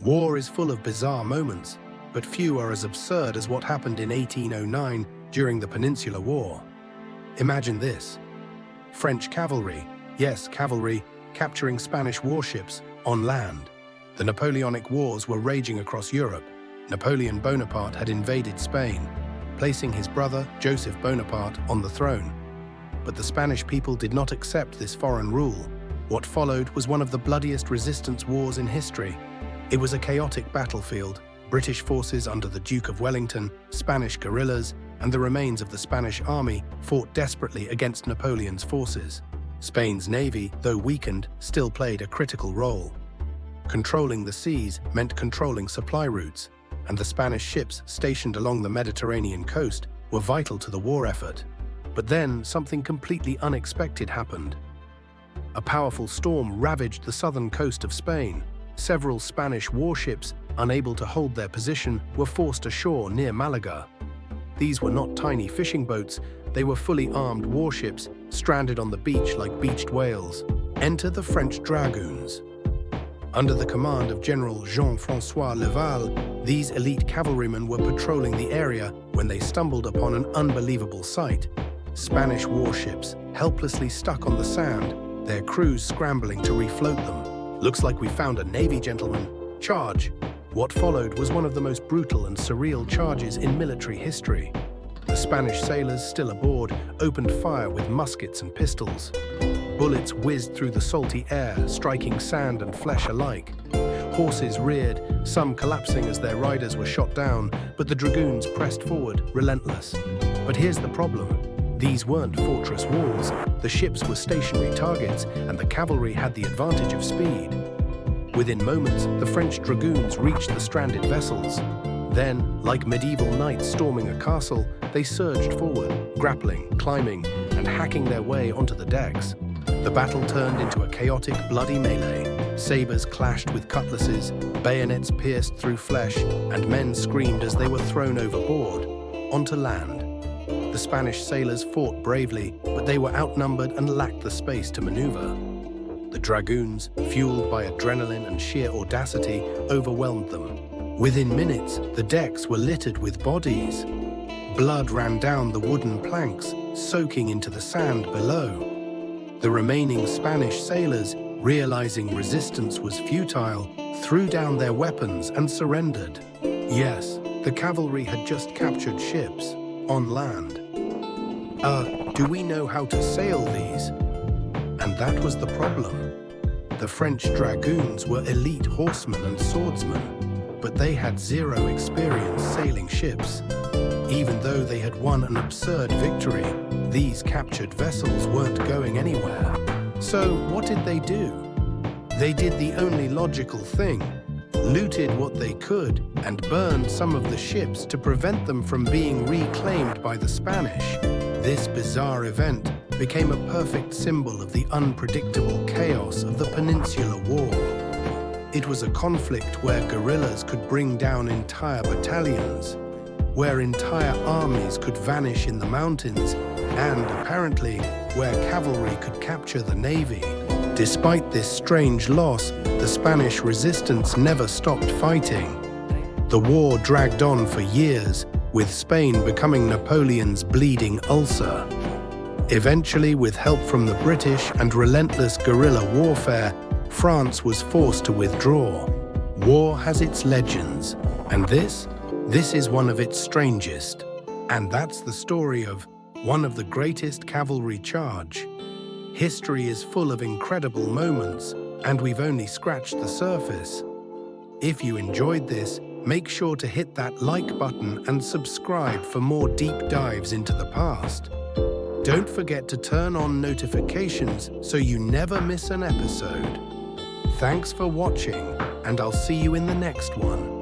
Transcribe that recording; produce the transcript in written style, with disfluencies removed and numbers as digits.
War is full of bizarre moments, but few are as absurd as what happened in 1809 during the Peninsular War. Imagine this. French cavalry, yes, cavalry, capturing Spanish warships on land. The Napoleonic Wars were raging across Europe. Napoleon Bonaparte had invaded Spain, placing his brother, Joseph Bonaparte, on the throne. But the Spanish people did not accept this foreign rule. What followed was one of the bloodiest resistance wars in history. It was a chaotic battlefield. British forces under the Duke of Wellington, Spanish guerrillas, and the remains of the Spanish army fought desperately against Napoleon's forces. Spain's navy, though weakened, still played a critical role. Controlling the seas meant controlling supply routes, and the Spanish ships stationed along the Mediterranean coast were vital to the war effort. But then something completely unexpected happened. A powerful storm ravaged the southern coast of Spain. Several Spanish warships, unable to hold their position, were forced ashore near Malaga. These were not tiny fishing boats, they were fully armed warships, stranded on the beach like beached whales. Enter the French dragoons. Under the command of General Jean-François Laval, these elite cavalrymen were patrolling the area when they stumbled upon an unbelievable sight. Spanish warships, helplessly stuck on the sand, their crews scrambling to refloat them. Looks like we found a navy, gentlemen. Charge! What followed was one of the most brutal and surreal charges in military history. The Spanish sailors, still aboard, opened fire with muskets and pistols. Bullets whizzed through the salty air, striking sand and flesh alike. Horses reared, some collapsing as their riders were shot down, but the dragoons pressed forward, relentless. But here's the problem. These weren't fortress walls. The ships were stationary targets, and the cavalry had the advantage of speed. Within moments, the French dragoons reached the stranded vessels. Then, like medieval knights storming a castle, they surged forward, grappling, climbing, and hacking their way onto the decks. The battle turned into a chaotic, bloody melee. Sabers clashed with cutlasses, bayonets pierced through flesh, and men screamed as they were thrown overboard, onto land. The Spanish sailors fought bravely, but they were outnumbered and lacked the space to maneuver. The dragoons, fueled by adrenaline and sheer audacity, overwhelmed them. Within minutes, the decks were littered with bodies. Blood ran down the wooden planks, soaking into the sand below. The remaining Spanish sailors, realizing resistance was futile, threw down their weapons and surrendered. Yes, the cavalry had just captured ships on land. Do we know how to sail these? And that was the problem. The French dragoons were elite horsemen and swordsmen, but they had zero experience sailing ships. Even though they had won an absurd victory, these captured vessels weren't going anywhere. So what did they do? They did the only logical thing, looted what they could and burned some of the ships to prevent them from being reclaimed by the Spanish. This bizarre event became a perfect symbol of the unpredictable chaos of the Peninsular War. It was a conflict where guerrillas could bring down entire battalions, where entire armies could vanish in the mountains, and apparently where cavalry could capture the navy. Despite this strange loss, the Spanish resistance never stopped fighting. The war dragged on for years, with Spain becoming Napoleon's bleeding ulcer. Eventually, with help from the British and relentless guerrilla warfare, France was forced to withdraw. War has its legends, and this is one of its strangest. And that's the story of one of the greatest cavalry charge. History is full of incredible moments, and we've only scratched the surface. If you enjoyed this, make sure to hit that like button and subscribe for more deep dives into the past. Don't forget to turn on notifications so you never miss an episode. Thanks for watching, and I'll see you in the next one.